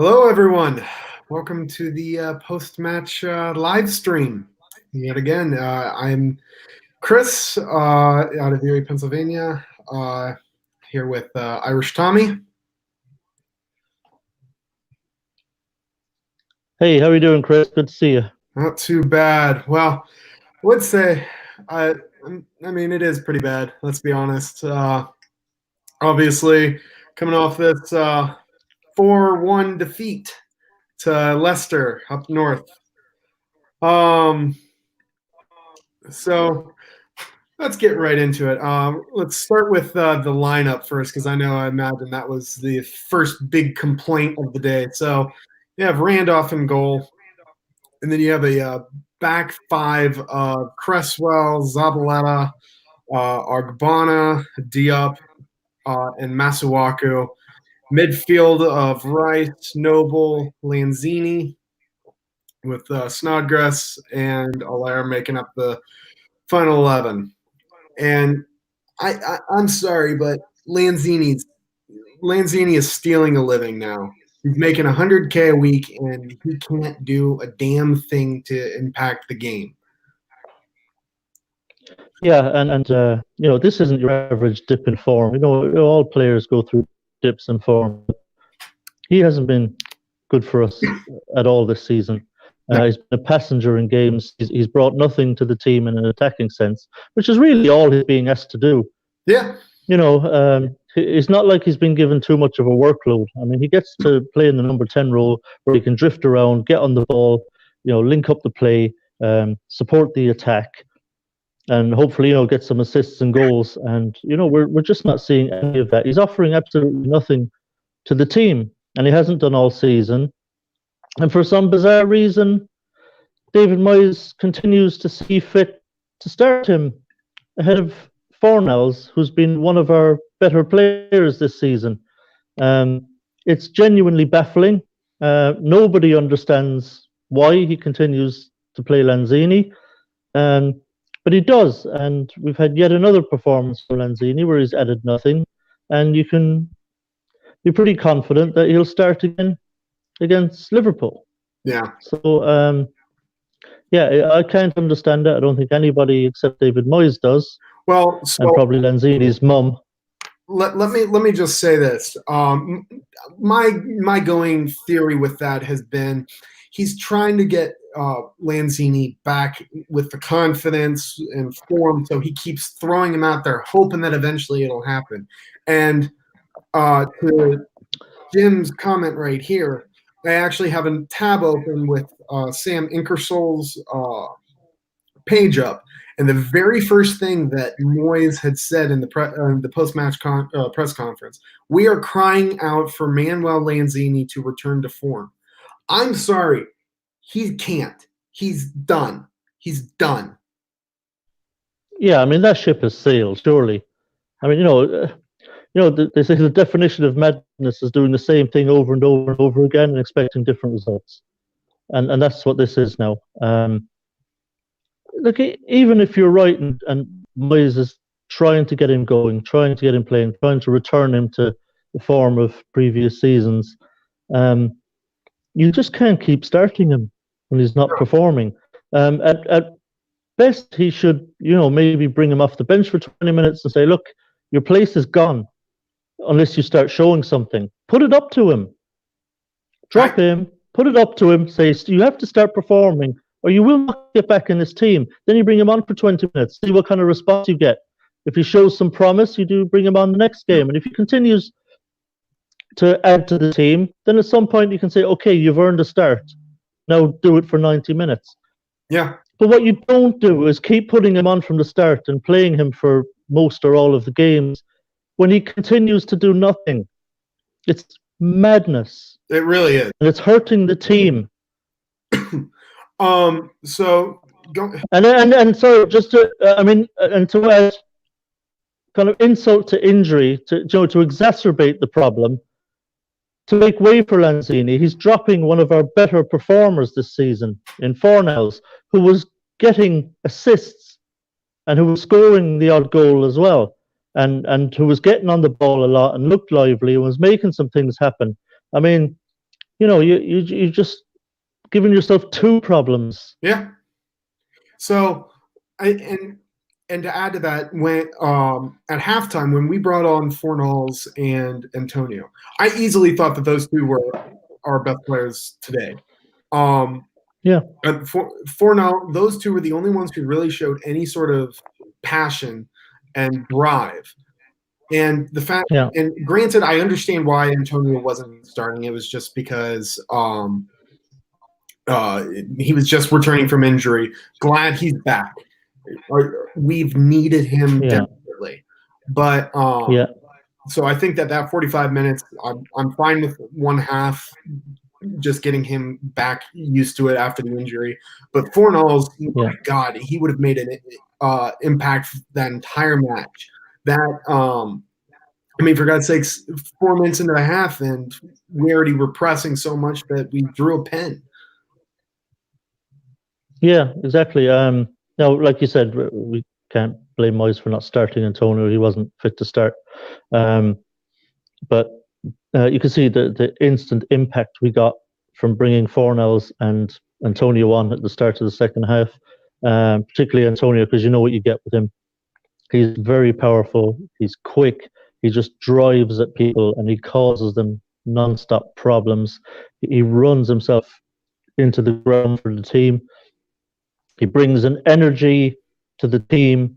Hello, everyone. Welcome to the post-match live stream. Yet again, I'm Chris out of Erie, Pennsylvania, here with Irish Tommy. Hey, how are you doing, Chris? Good to see you. Not too bad. Well, I would say, I, I mean, it is pretty bad. Let's be honest. Obviously, coming off this 4-1 defeat to Leicester up north. So let's get right into it. Let's start with the lineup first, because I imagine that was the first big complaint of the day. So you have Randolph in goal, and then you have a back five of Cresswell, Zabaleta, Argbana, Diop, and Masuaku. Midfield of Rice, Noble, Lanzini, with Snodgrass and Allaire making up the final 11. And I'm sorry, but Lanzini is stealing a living now. He's making $100K a week, and he can't do a damn thing to impact the game. Yeah, and this isn't your average dip in form. All players go through dips in form. He hasn't been good for us at all this season. He's been a passenger in games. He's brought nothing to the team in an attacking sense, which is really all he's being asked to do. Yeah. It's not like he's been given too much of a workload. I mean, he gets to play in the number 10 role where he can drift around, get on the ball, link up the play, support the attack, and hopefully, get some assists and goals. And, we're just not seeing any of that. He's offering absolutely nothing to the team, and he hasn't done all season. And for some bizarre reason, David Moyes continues to see fit to start him ahead of Fornals, who's been one of our better players this season. It's genuinely baffling. Nobody understands why he continues to play Lanzini, but he does. And we've had yet another performance for Lanzini where he's added nothing. And you can be pretty confident that he'll start again against Liverpool. Yeah. So, I can't understand it. I don't think anybody except David Moyes does. Well, and probably Lanzini's mum. Let me just say this. My going theory with that has been he's trying to get Lanzini back with the confidence and form, so he keeps throwing him out there, hoping that eventually it'll happen. And to Jim's comment right here, I actually have a tab open with Sam Ingersoll's page up. And the very first thing that Moyes had said in the post-match press conference, we are crying out for Manuel Lanzini to return to form. I'm sorry, he can't. He's done. He's done. Yeah, I mean, that ship has sailed, surely. I mean, they say the definition of madness is doing the same thing over and over and over again and expecting different results. And that's what this is now. Look, even if you're right and Moyes is trying to get him going, trying to get him playing, trying to return him to the form of previous seasons, you just can't keep starting him when he's not performing. At best, he should, maybe bring him off the bench for 20 minutes and say, look, your place is gone unless you start showing something. Put it up to him. Drop him, put it up to him, say, you have to start performing or you will not get back in this team. Then you bring him on for 20 minutes, see what kind of response you get. If he shows some promise, you do bring him on the next game. And if he continues to add to the team, then at some point you can say, okay, you've earned a start. Now do it for 90 minutes. Yeah. But what you don't do is keep putting him on from the start and playing him for most or all of the games when he continues to do nothing. It's madness. It really is. And it's hurting the team. So go. And so just to, and to add kind of insult to injury, to exacerbate the problem, to make way for Lanzini, he's dropping one of our better performers this season in Fornals, who was getting assists and who was scoring the odd goal as well, and who was getting on the ball a lot and looked lively and was making some things happen. I mean, you just giving yourself two problems. Yeah. So, and to add to that, when at halftime when we brought on Fornals and Antonio, I easily thought that those two were our best players today. Um, Yeah, for now, those two were the only ones who really showed any sort of passion and drive. And the fact, yeah, and granted, I understand why Antonio wasn't starting. It was just because uh, he was just returning from injury. Glad he's back. We've needed him yeah, desperately, but yeah, so I think that 45 minutes, I'm fine with one half, just getting him back used to it after the injury. But Fornals, yeah, my God, he would have made an impact that entire match. That I mean, for God's sakes, 4 minutes into the half, and we already were pressing so much that we drew a pen. yeah. Exactly. Now, like you said, we can't blame Moyes for not starting Antonio. He wasn't fit to start. Um, but you can see the instant impact we got from bringing Fornals and Antonio on at the start of the second half. Particularly Antonio, because you know what you get with him. He's very powerful. He's quick. He just drives at people and he causes them non-stop problems. He runs himself into the ground for the team. He brings an energy to the team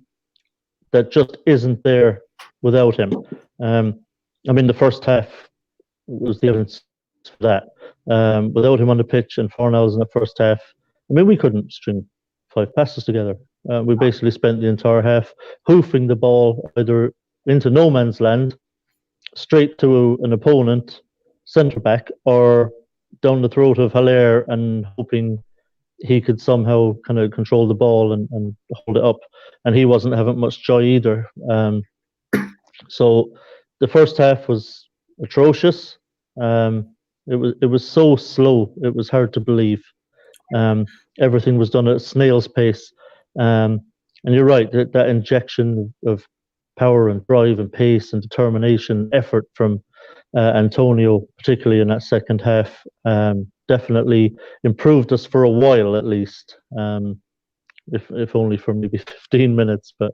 that just isn't there without him. Um, I mean, the first half was the evidence for that. Without him on the pitch and 4 hours in the first half, I mean, we couldn't string 5 passes together. We basically spent the entire half hoofing the ball either into no man's land, straight to an opponent, centre back, or down the throat of Haller and hoping he could somehow kind of control the ball and hold it up. And he wasn't having much joy either. So the first half was atrocious. It was so slow. It was hard to believe. Um, Everything was done at a snail's pace. And you're right, that injection of power and drive and pace and determination, effort from Antonio, particularly in that second half, definitely improved us for a while at least, if only for maybe 15 minutes. But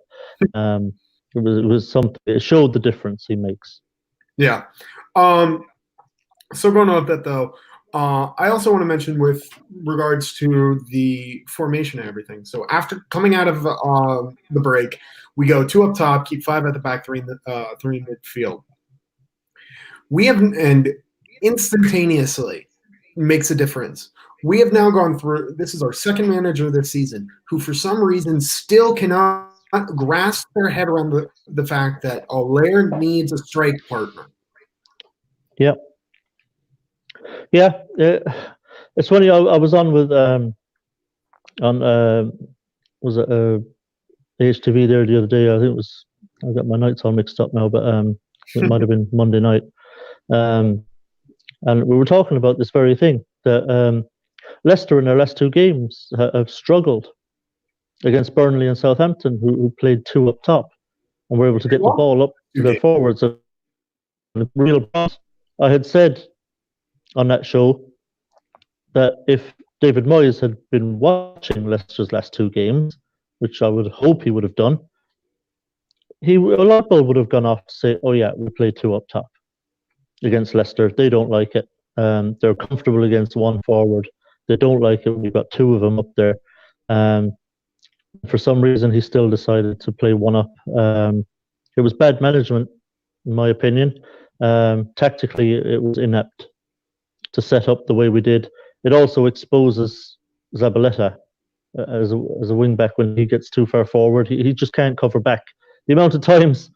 um, it was something. It showed the difference he makes. Yeah. So going on with that though, I also want to mention with regards to the formation and everything. So after coming out of the break, we go two up top, keep five at the back, three in midfield. We have and instantaneously makes a difference. We have now gone through. This is our second manager this season, who for some reason still cannot grasp their head around the fact that Allaire needs a strike partner. Yeah, yeah. It's funny. I was on with on was it HTV there the other day. I think it was. I got my nights all mixed up now, but it might have been Monday night. Um, and we were talking about this very thing that Leicester in their last two games have struggled against Burnley and Southampton, who played two up top and were able to get the ball up to their forwards. And the real problem, I had said on that show that if David Moyes had been watching Leicester's last two games, which I would hope he would have done, a light bulb would have gone off to say, "Oh yeah, we play two up top against Leicester. They don't like it. They're comfortable against one forward. They don't like it. We've got two of them up there." For some reason, he still decided to play one up. It was bad management, in my opinion. Tactically, it was inept to set up the way we did. It also exposes Zabaleta as a wing back when he gets too far forward. He just can't cover back. The amount of times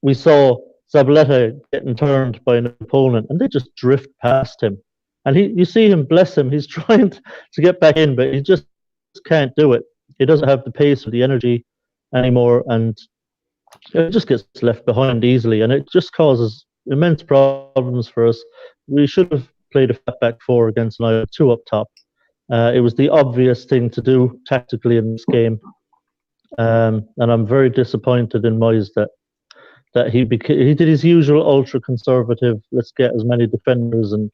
we saw Zabaleta getting turned by an opponent and they just drift past him. And you see him, bless him, he's trying to get back in, but he just can't do it. He doesn't have the pace or the energy anymore, and it just gets left behind easily, and it just causes immense problems for us. We should have played a flat back four against an two up top. It was the obvious thing to do tactically in this game, and I'm very disappointed in Moyes that he did his usual ultra conservative. Let's get as many defenders and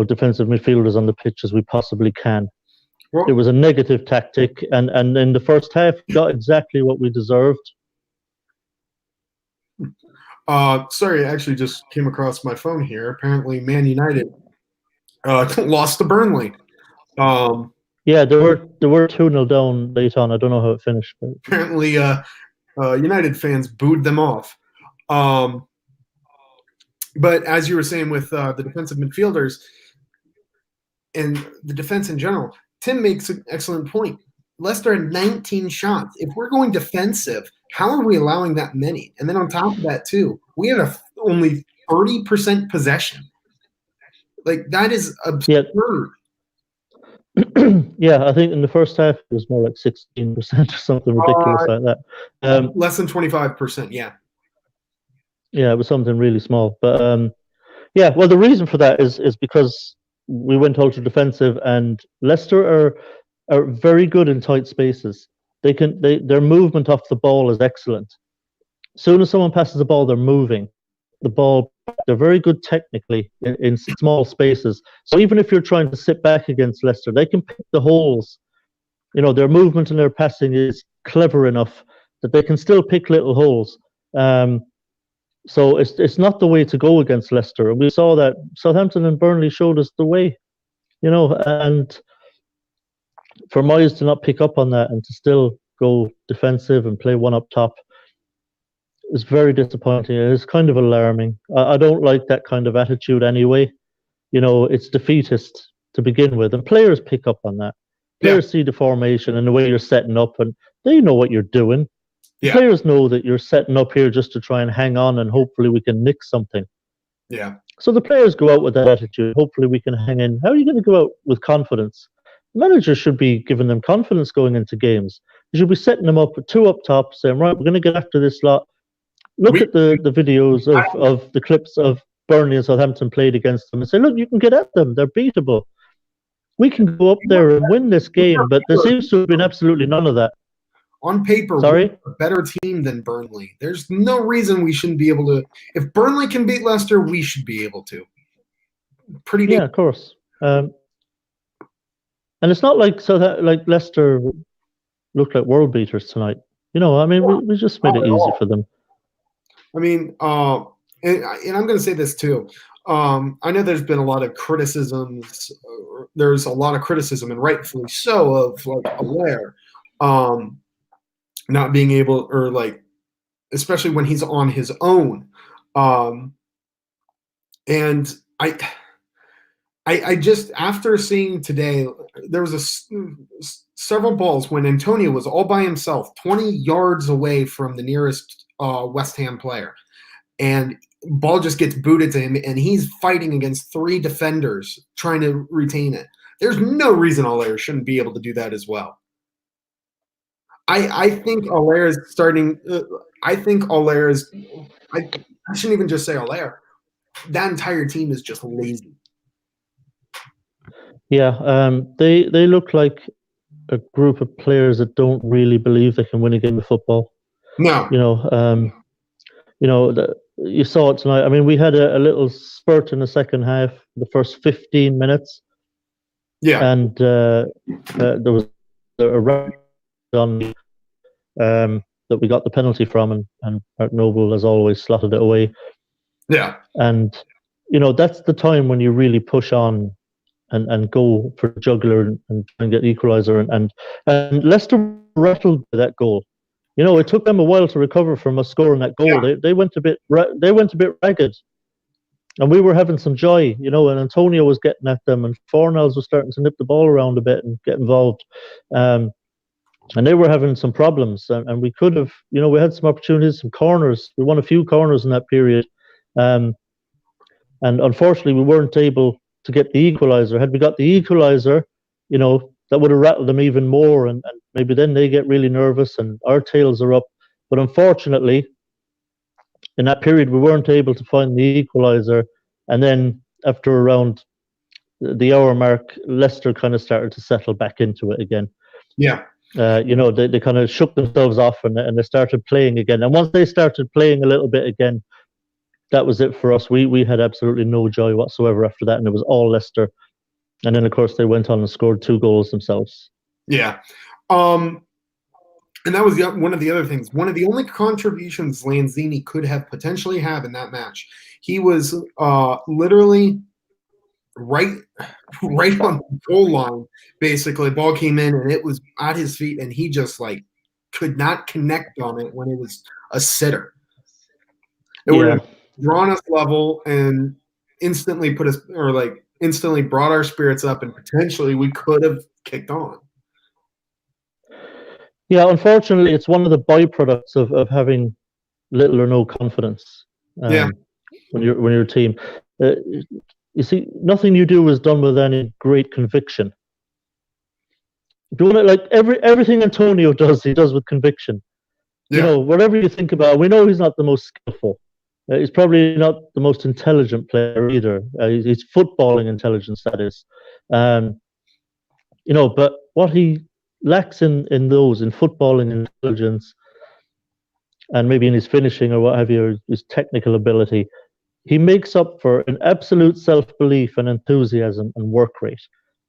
defensive midfielders on the pitch as we possibly can. Well, It was a negative tactic, and in the first half, we got exactly what we deserved. sorry, I actually just came across my phone here. Apparently, Man United lost to Burnley. Yeah, they were 2-0 down late on. I don't know how it finished. But apparently, United fans booed them off. But as you were saying with the defensive midfielders and the defense in general, Tim makes an excellent point. Leicester had 19 shots. If we're going defensive, how are we allowing that many? And then on top of that, too, we had only 30% possession. Like, that is absurd. Yeah, I think in the first half it was more like 16% or something ridiculous like that. Less than 25%, yeah. Yeah, it was something really small. But yeah, well, the reason for that is because we went ultra defensive, and Leicester are very good in tight spaces. Their movement off the ball is excellent. As soon as someone passes the ball, they're moving the ball. They're very good technically in small spaces. So even if you're trying to sit back against Leicester, they can pick the holes. Their movement and their passing is clever enough that they can still pick little holes. So it's not the way to go against Leicester. We saw that Southampton and Burnley showed us the way, and for Moyes to not pick up on that and to still go defensive and play one up top is very disappointing. It's kind of alarming. I don't like that kind of attitude anyway. It's defeatist to begin with, and players pick up on that. Players see the formation and the way you're setting up, and they know what you're doing. Yeah. Players know that you're setting up here just to try and hang on, and hopefully we can nick something. Yeah. So the players go out with that attitude. Hopefully we can hang in. How are you going to go out with confidence? Managers should be giving them confidence going into games. You should be setting them up with two up top, saying, right, we're going to get after this lot. Look at the videos of the clips of Burnley and Southampton played against them and say, look, you can get at them. They're beatable. We can go up there and win this game, but there seems to have been absolutely none of that. On paper, we're a better team than Burnley. There's no reason we shouldn't be able to. If Burnley can beat Leicester, we should be able to. Yeah, of course. And it's not like Leicester looked like world beaters tonight. We just made it easy for them. I mean, and I'm going to say this too. I know there's been a lot of criticisms. There's a lot of criticism, and rightfully so, of Allaire not being able, or especially when he's on his own. And I just, after seeing today, there was several balls when Antonio was all by himself, 20 yards away from the nearest West Ham player, and ball just gets booted to him, and he's fighting against three defenders trying to retain it. There's no reason Allaire shouldn't be able to do that as well. I think Allaire is starting. I think Allaire is. I shouldn't even just say Allaire. That entire team is just lazy. Yeah, they look like a group of players that don't really believe they can win a game of football. No. You saw it tonight. I mean, we had a little spurt in the second half, the first 15 minutes. Yeah. And there was a run on that we got the penalty from, and Mark Noble, as always, slotted it away. Yeah. And, that's the time when you really push on and go for the jugular and get the equaliser. And Leicester rattled by that goal. It took them a while to recover from us scoring that goal. Yeah. They went a bit ragged, and we were having some joy, and Antonio was getting at them, and Fornals was starting to nip the ball around a bit and get involved, and they were having some problems, and we could have, we had some opportunities, some corners. We won a few corners in that period, and unfortunately we weren't able to get the equaliser. Had we got the equaliser, that would have rattled them even more, and maybe then they get really nervous and our tails are up. But unfortunately, in that period, we weren't able to find the equaliser. And then after around the hour mark, Leicester kind of started to settle back into it again. Yeah. They kind of shook themselves off and they started playing again. And once they started playing a little bit again, that was it for us. We had absolutely no joy whatsoever after that, and it was all Leicester. And then, of course, they went on and scored 2 goals themselves. Yeah. And that was one of the other things. One of the only contributions Lanzini could have potentially have in that match. He was literally right on the goal line. Basically, ball came in and it was at his feet, and he just like could not connect on it when it was a sitter. It would have drawn us level and instantly put us, or like instantly brought our spirits up, and potentially we could have kicked on. Yeah, unfortunately, it's one of the byproducts of having little or no confidence. Yeah. When you're a team, you see, nothing you do is done with any great conviction. Doing it like everything Antonio does, he does with conviction. Yeah. You know, whatever you think about, we know he's not the most skillful. He's probably not the most intelligent player either. He's footballing intelligence, that is. You know, but what he lacks in footballing intelligence, and maybe in his finishing or what have you, or his technical ability, he makes up for an absolute self-belief and enthusiasm and work rate.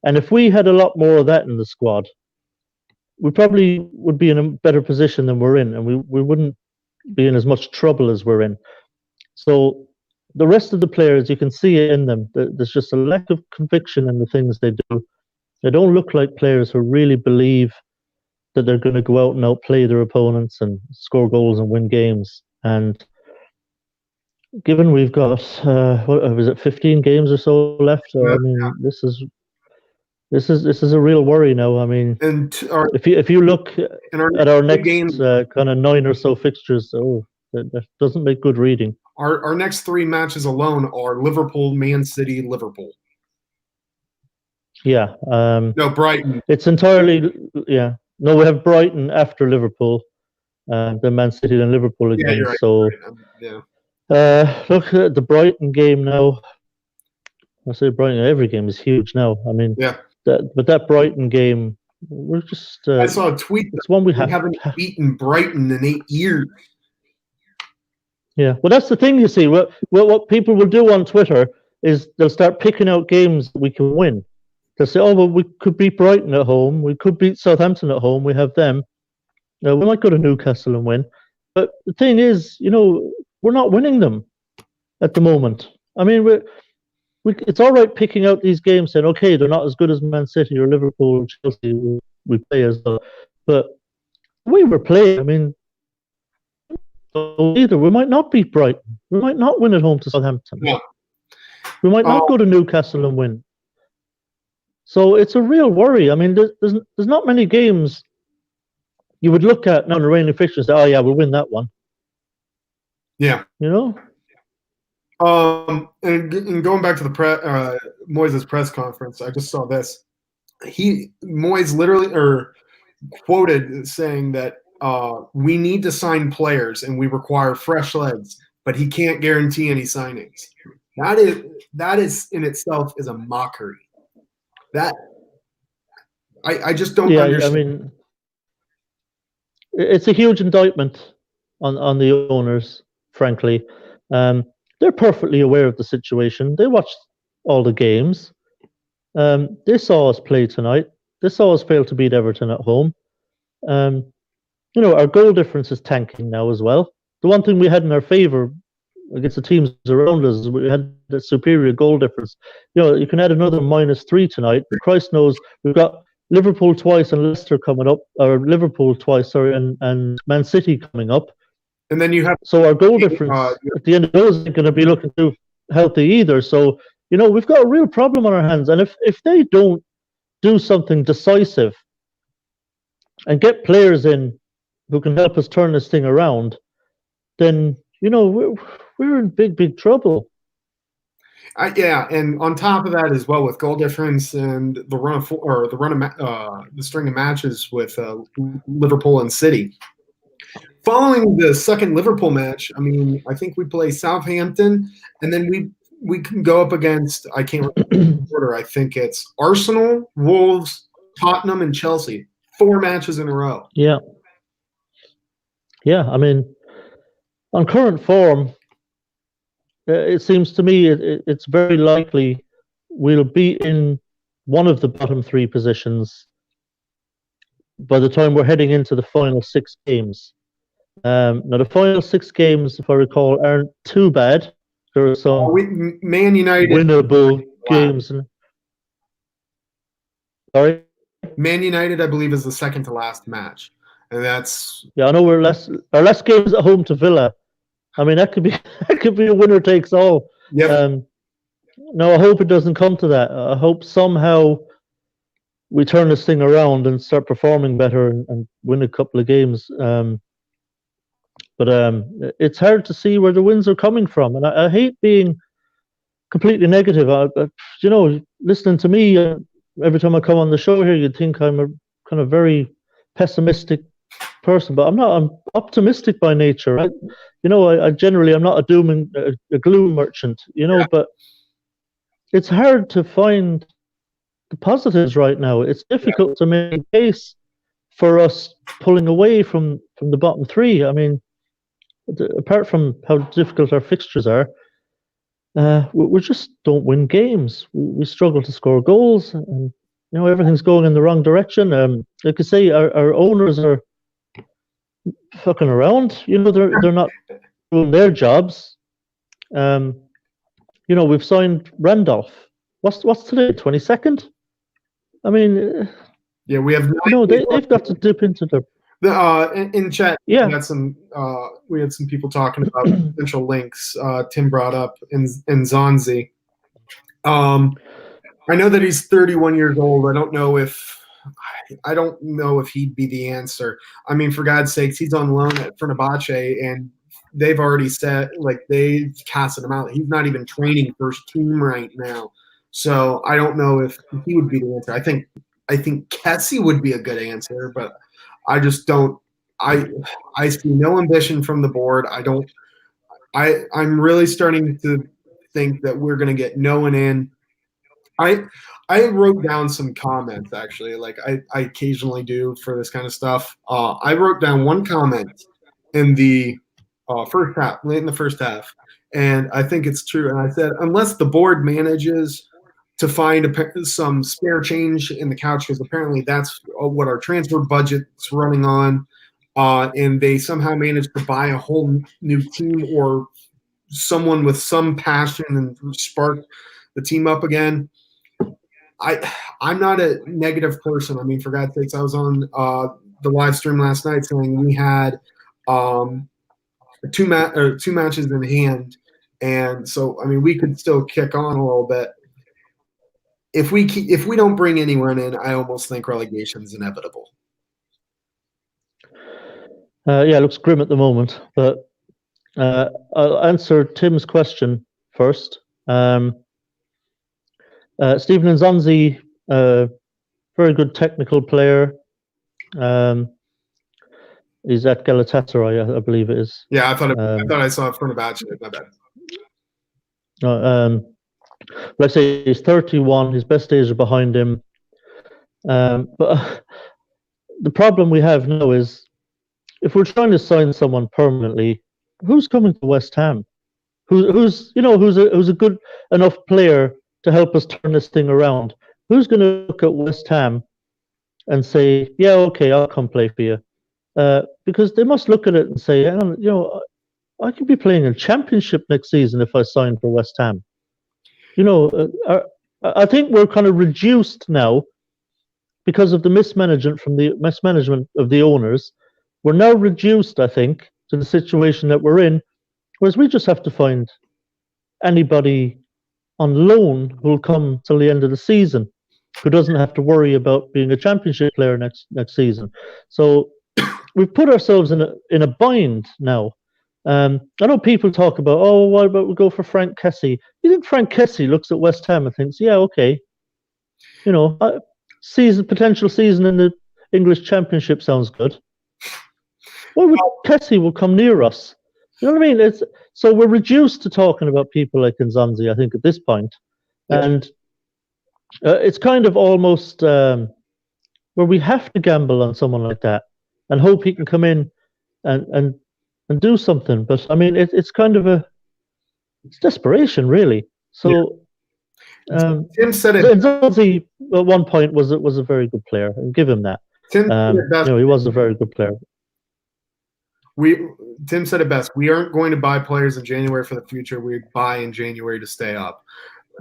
And if we had a lot more of that in the squad, we probably would be in a better position than we're in, and we wouldn't be in as much trouble as we're in. So the rest of the players, you can see it in them. There's just a lack of conviction in the things they do. They don't look like players who really believe that they're going to go out and outplay their opponents and score goals and win games. And given we've got what was it, 15 games or so left? I mean, this is a real worry now. I mean, and if you look at our next kind of 9 or so fixtures, that doesn't make good reading. Our next 3 matches alone are Liverpool, Man City, Liverpool. Yeah. No, Brighton. It's entirely No, we have Brighton after Liverpool, then Man City, then Liverpool again. Yeah, you're right. So look at the Brighton game now. I say Brighton. Every game is huge now. I mean, but that Brighton game, we're just. I saw a tweet. It's one we haven't beaten Brighton in 8 years. Yeah, well, that's the thing. You see, what people will do on Twitter is they'll start picking out games that we can win. They'll say, "Oh, well, we could beat Brighton at home. We could beat Southampton at home. We have them. We might go to Newcastle and win." But the thing is, you know, we're not winning them at the moment. I mean, it's all right picking out these games, saying, "Okay, they're not as good as Man City or Liverpool or Chelsea. We play as well." But we were playing. I mean, either we might not beat Brighton. We might not win at home to Southampton. Yeah. We might not go to Newcastle and win. So it's a real worry. I mean, there's not many games you would look at now the reigning fixtures and say, "Oh yeah, we'll win that one." Yeah. You know. And going back to the Moyes' press conference, I just saw this. Moyes literally quoted saying that we need to sign players and we require fresh legs, but he can't guarantee any signings. That is in itself is a mockery. That I just don't understand. I mean, it's a huge indictment on the owners, frankly. They're perfectly aware of the situation. They watched all the games. They saw us play tonight. They saw us fail to beat Everton at home. You know, our goal difference is tanking now as well. The one thing we had in our favour against the teams around us is we had the superior goal difference. You know, you can add another -3 tonight. Christ knows we've got Liverpool twice and Leicester coming up, or Liverpool twice, sorry, and Man City coming up. And then you have our goal difference at the end of those isn't going to be looking too healthy either. So, you know, we've got a real problem on our hands. And if they don't do something decisive and get players in who can help us turn this thing around, then, you know, we're in big trouble. And on top of that as well, with goal difference and the string of matches with Liverpool and City. Following the second Liverpool match, I mean, I think we play Southampton, and then we can go up against, I can't remember the order. I think it's Arsenal, Wolves, Tottenham, and Chelsea. 4 matches in a row. Yeah. I mean, on current form, it seems to me it's very likely we'll be in one of the bottom three positions by the time we're heading into the final 6 games. Now, the final 6 games, if I recall, aren't too bad. There are some Man United winnable games. Sorry? Man United, I believe, is the second to last match. And that's I know our last game is at home to Villa. I mean, that could be a winner takes all. Yep. No, I hope it doesn't come to that. I hope somehow we turn this thing around and start performing better and win a couple of games. But it's hard to see where the wins are coming from, and I hate being completely negative. Listening to me every time I come on the show here, you'd think I'm a kind of very pessimistic person, but I'm not. I'm optimistic by nature. I generally I'm not a doom and a gloom merchant. But it's hard to find the positives right now. It's difficult to make a case for us pulling away from the bottom three. I mean, apart from how difficult our fixtures are, we just don't win games. We struggle to score goals, and everything's going in the wrong direction. Like I say, our owners are fucking around. They're not doing their jobs. We've signed Randolph. What's today? 22nd. I mean, yeah, we have. They've got to dip into their. In chat, yeah, we had some people talking about potential links. Tim brought up in Zonzi. I know that he's 31 years old. I don't know if he'd be the answer. I mean, for God's sakes, he's on loan at Fenerbahce, and they've already said they've casted him out. He's not even training first team right now. So I don't know if he would be the answer. I think Kessie would be a good answer, but I just don't. I see no ambition from the board. I'm really starting to think that we're going to get no one in. I wrote down some comments actually, like I occasionally do for this kind of stuff. I wrote down one comment in the first half, late in the first half, and I think it's true. And I said, unless the board manages to find some spare change in the couch, because apparently that's what our transfer budget's running on, and they somehow managed to buy a whole new team or someone with some passion and spark the team up again. I'm not a negative person. I mean, for God's sakes, I was on the live stream last night saying we had two matches in hand, and so I mean we could still kick on a little bit. If we don't bring anyone in, I almost think relegation is inevitable. It looks grim at the moment, but I'll answer Tim's question first. Stephen Nzonzi, very good technical player. He's at Galatasaray, I believe it is. Yeah, I thought I saw it from the batch. My bad. Like I say, he's 31. His best days are behind him. But the problem we have now is, if we're trying to sign someone permanently, who's coming to West Ham? Who's a good enough player to help us turn this thing around? Who's going to look at West Ham and say, yeah, okay, I'll come play for you? Because they must look at it and say, I could be playing in Championship next season if I sign for West Ham. I think we're kind of reduced now because of the mismanagement of the owners. We're now reduced, I think, to the situation that we're in, whereas we just have to find anybody on loan who'll come till the end of the season, who doesn't have to worry about being a Championship player next season. So we've put ourselves in a bind now. I know people talk about, why about we go for Frank Kessie? You think Frank Kessie looks at West Ham and thinks, yeah, okay, potential season in the English Championship sounds good. Why would Kessie will come near us? You know what I mean? So we're reduced to talking about people like Nzonzi, I think, at this point. Yeah. And it's kind of almost where we have to gamble on someone like that and hope he can come in and do something. But I mean, it's kind of it's desperation, really. So, Tim said it. Nzonzi at one point was a very good player, and give him that. Tim said it best. He was a very good player. Tim said it best. We aren't going to buy players in January for the future. We buy in January to stay up.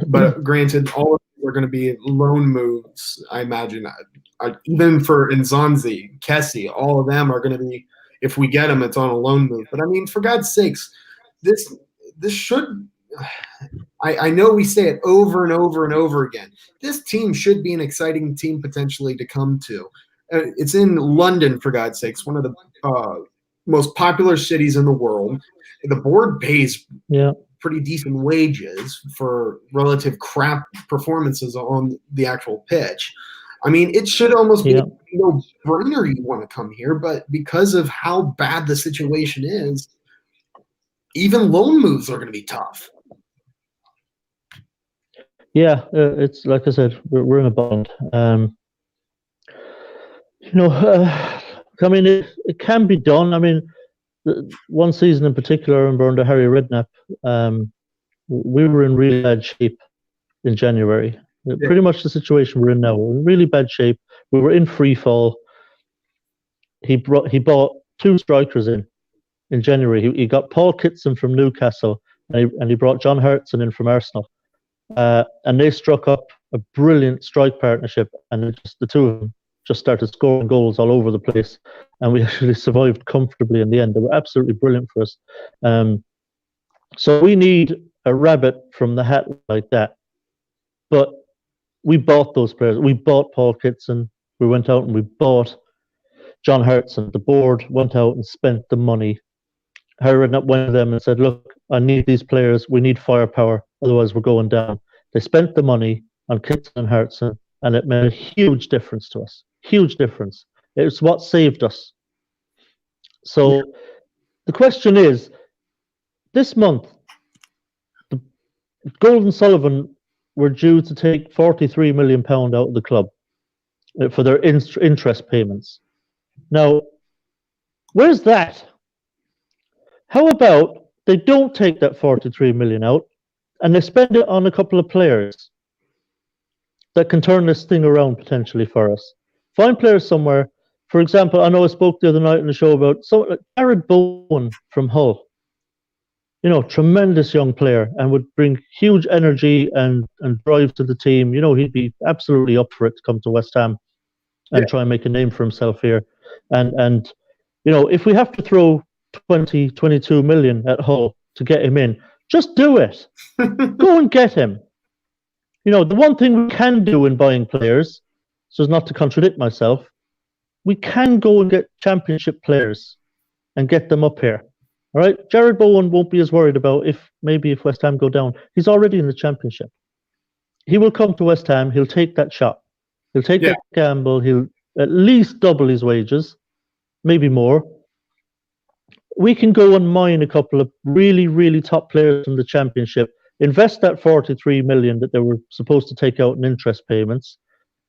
But granted, all of them are going to be loan moves, I imagine. Even for Nzonzi, Kessie, all of them are going to be, if we get them, it's on a loan move. But I mean, for God's sakes, this should. I know we say it over and over and over again. This team should be an exciting team potentially to come to. It's in London, for God's sakes, one of the most popular cities in the world. The board pays pretty decent wages for relative crap performances on the actual pitch. I mean, it should almost be a no-brainer you want to come here, but because of how bad the situation is, even loan moves are going to be tough. Yeah, it's like I said, we're in a bond. I mean, it can be done. I mean, one season in particular, under Harry Redknapp, we were in really bad shape in January. Pretty much the situation we're in now. We're in really bad shape. We were in free fall. He bought 2 strikers in January. He got Paul Kitson from Newcastle, and he brought John Hartson in from Arsenal. And they struck up a brilliant strike partnership, and the two of them just started scoring goals all over the place, and we actually survived comfortably in the end. They were absolutely brilliant for us. So we need a rabbit from the hat like that. But we bought those players. We bought Paul Kitson. We went out and we bought John Hartson. The board went out and spent the money. Harry Redknapp went to them and said, look, I need these players. We need firepower. Otherwise, we're going down. They spent the money on Kitson and Hartson, and it made a huge difference to us. Huge difference. It's what saved us. So the question is, this month, the Golden Sullivan were due to take £43 million out of the club for their interest payments. Now, where's that? How about they don't take that 43 million out and they spend it on a couple of players that can turn this thing around potentially for us? Find players somewhere. For example, I know I spoke the other night on the show about like Jared Bowen from Hull. Tremendous young player and would bring huge energy and drive to the team. He'd be absolutely up for it to come to West Ham and try and make a name for himself here. And if we have to throw 22 million at Hull to get him in, just do it. Go and get him. The one thing we can do in buying players, so as not to contradict myself, we can go and get championship players and get them up here. All right, Jared Bowen won't be as worried about if West Ham go down. He's already in the championship. He will come to West Ham. He'll take that shot. He'll take that gamble. He'll at least double his wages, maybe more. We can go and mine a couple of really, really top players from the championship, invest that 43 million that they were supposed to take out in interest payments,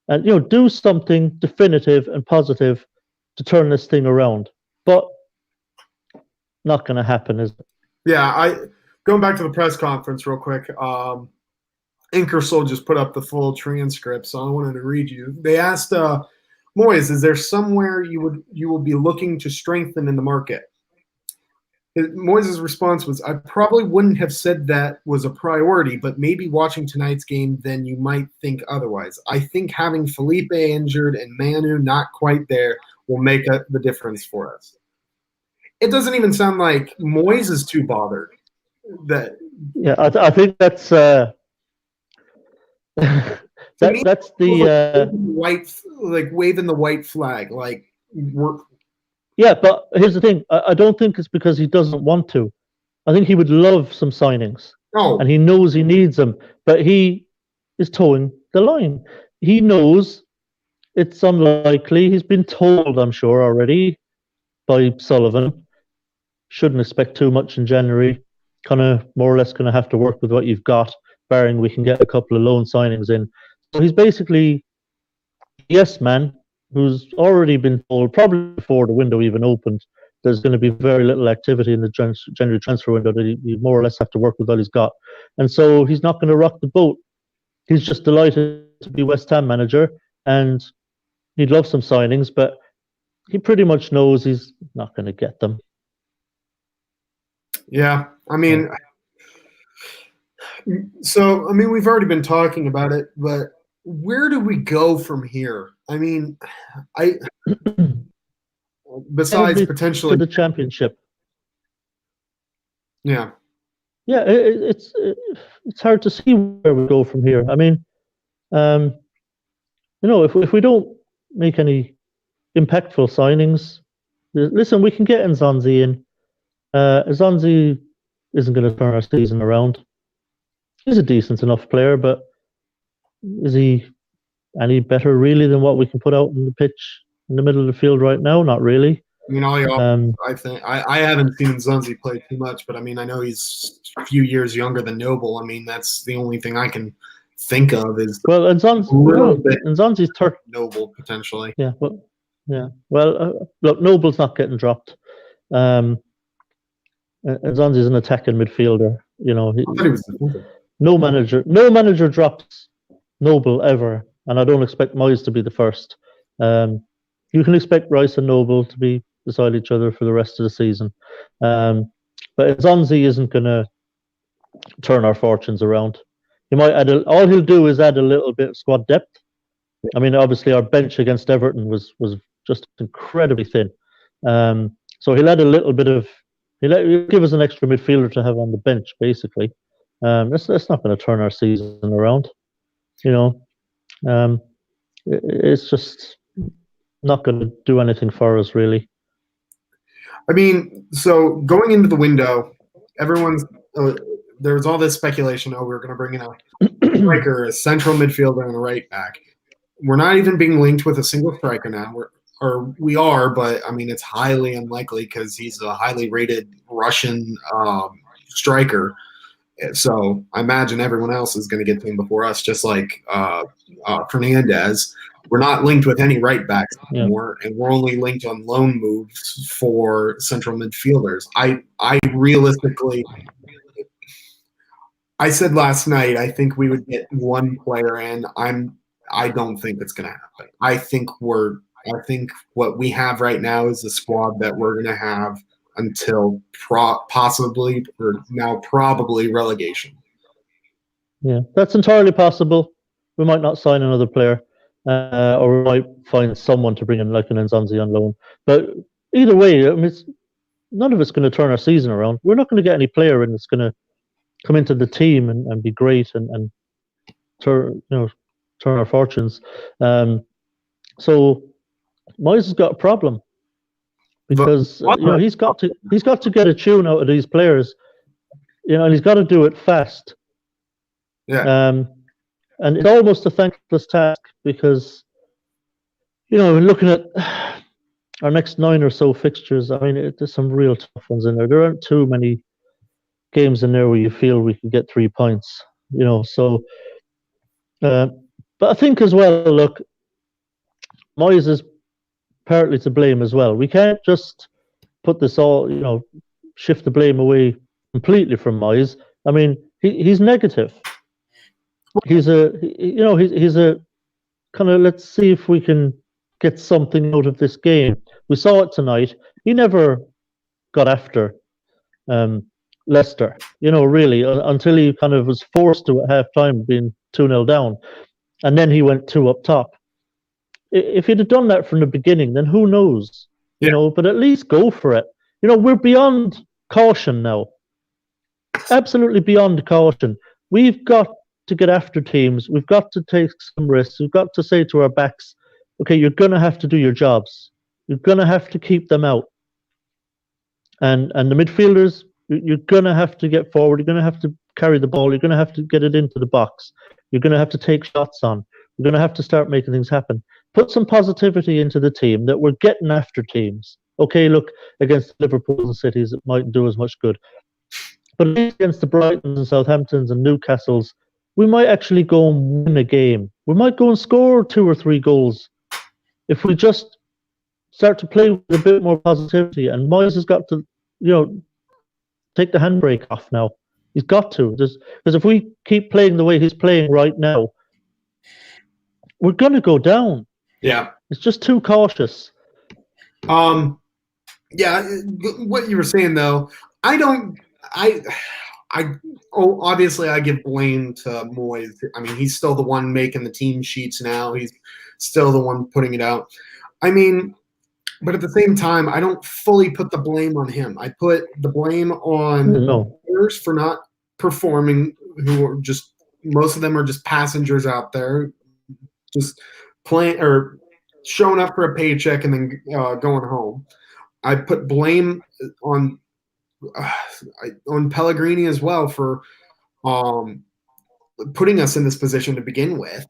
and do something definitive and positive to turn this thing around. But not going to happen, is it? Yeah, going back to the press conference real quick. Inkersol just put up the full transcript, so I wanted to read you. They asked Moyes, is there somewhere you will be looking to strengthen in the market? Moyes' response was, I probably wouldn't have said that was a priority, but maybe watching tonight's game, then you might think otherwise. I think having Felipe injured and Manu not quite there will make the difference for us. It doesn't even sound like Moyes is too bothered. I think that's that's the white, like waving the white flag, like we're. Yeah, but here's the thing. I don't think it's because he doesn't want to. I think he would love some signings. Oh. And he knows he needs them, but he is towing the line. He knows it's unlikely. He's been told, I'm sure, already by Sullivan. Shouldn't expect too much in January. Kind of more or less going to have to work with what you've got, barring we can get a couple of loan signings in. So he's basically yes man, who's already been told, probably before the window even opened, there's going to be very little activity in the January transfer window. That he more or less have to work with what he's got, and so he's not going to rock the boat. He's just delighted to be West Ham manager, and he'd love some signings, but he pretty much knows he's not going to get them. Yeah, I mean, we've already been talking about it, but where do we go from here? I mean, besides potentially to the championship. Yeah. Yeah, it's hard to see where we go from here. I mean, if we don't make any impactful signings, listen, we can get Nzonzi in. Nzonzi isn't going to turn our season around. He's a decent enough player, but is he any better really than what we can put out on the pitch in the middle of the field right now? Not really. I mean, I think I haven't seen Nzonzi play too much, but I mean, I know he's a few years younger than Noble. I mean, that's the only thing I can think of is Nzonzi's Noble potentially. Yeah, look, Noble's not getting dropped. Nzonzi's an attacking midfielder. No manager drops Noble ever, and I don't expect Moyes to be the first. You can expect Rice and Noble to be beside each other for the rest of the season, but Nzonzi isn't going to turn our fortunes around. He might all he'll do is add a little bit of squad depth. I mean, obviously our bench against Everton was just incredibly thin, so he'll add a little bit of. He'll give us an extra midfielder to have on the bench, basically. That's not going to turn our season around. It's just not going to do anything for us, really. I mean, so going into the window, there was all this speculation. Oh, we're going to bring in a striker, a central midfielder, and a right back. We're not even being linked with a single striker now. We are, but I mean, it's highly unlikely because he's a highly rated Russian striker. So I imagine everyone else is going to get to him before us, just like Fernandez. We're not linked with any right backs anymore, and we're only linked on loan moves for central midfielders. I realistically, I said last night, I think we would get one player in. I don't think it's going to happen. I think what we have right now is the squad that we're going to have until probably relegation. Yeah, that's entirely possible. We might not sign another player, or we might find someone to bring in, like an Nzonzi on loan. But either way, I mean, none of it's going to turn our season around. We're not going to get any player in that's going to come into the team and be great and turn our fortunes. So Moyes has got a problem because he's got to get a tune out of these players, and he's got to do it fast. Yeah. And it's almost a thankless task because, looking at our next 9 or so fixtures, I mean, there's some real tough ones in there. There aren't too many games in there where you feel we can get 3 points, So, but I think as well, look, Moyes is partly to blame as well. We can't just put this all, shift the blame away completely from Moyes. I mean, he's negative. He's a kind of, let's see if we can get something out of this game. We saw it tonight. He never got after Leicester, really, until he kind of was forced to at half-time being 2-0 down. And then he went 2 up top. If he'd have done that from the beginning, then who knows? But at least go for it. We're beyond caution now. Absolutely beyond caution. We've got to get after teams. We've got to take some risks. We've got to say to our backs, okay, you're going to have to do your jobs. You're going to have to keep them out. And the midfielders, you're going to have to get forward. You're going to have to carry the ball. You're going to have to get it into the box. You're going to have to take shots on. You're going to have to start making things happen. Put some positivity into the team that we're getting after teams. Okay, look, against Liverpool and Cities, it mightn't do as much good. But against the Brightons and Southamptons and Newcastles, we might actually go and win a game. We might go and score 2 or 3 goals if we just start to play with a bit more positivity. And Moyes has got to, take the handbrake off now. He's got to. Because if we keep playing the way he's playing right now, we're going to go down. Yeah. It's just too cautious. Yeah, what you were saying though, obviously I give blame to Moyes. I mean, he's still the one making the team sheets now. He's still the one putting it out. I mean, but at the same time, I don't fully put the blame on him. I put the blame on players for not performing, who are just, most of them are just passengers out there, just playing or showing up for a paycheck and then going home. I put blame on Pellegrini as well for putting us in this position to begin with.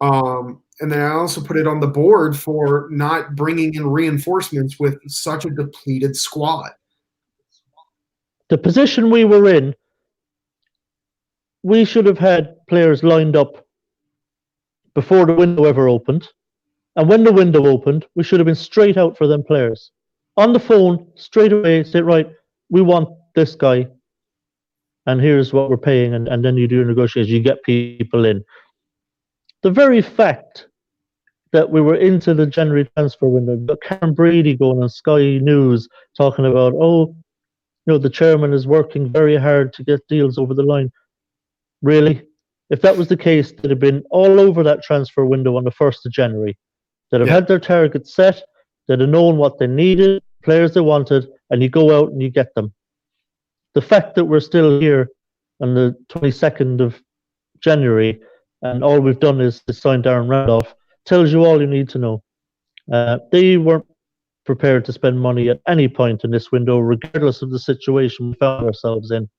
And then I also put it on the board for not bringing in reinforcements with such a depleted squad. The position we were in, we should have had players lined up before the window ever opened. And when the window opened, we should have been straight out for them players. On the phone, straight away, say, right, we want this guy, and here's what we're paying, and then you do negotiations, you get people in. The very fact that we were into the January transfer window, got Karen Brady going on Sky News talking about, the chairman is working very hard to get deals over the line. Really? If that was the case, they'd have been all over that transfer window on the 1st of January. They'd have had their targets set, they'd have known what they needed, players they wanted, and you go out and you get them. The fact that we're still here on the 22nd of January and all we've done is sign Darren Randolph tells you all you need to know. They weren't prepared to spend money at any point in this window, regardless of the situation we found ourselves in.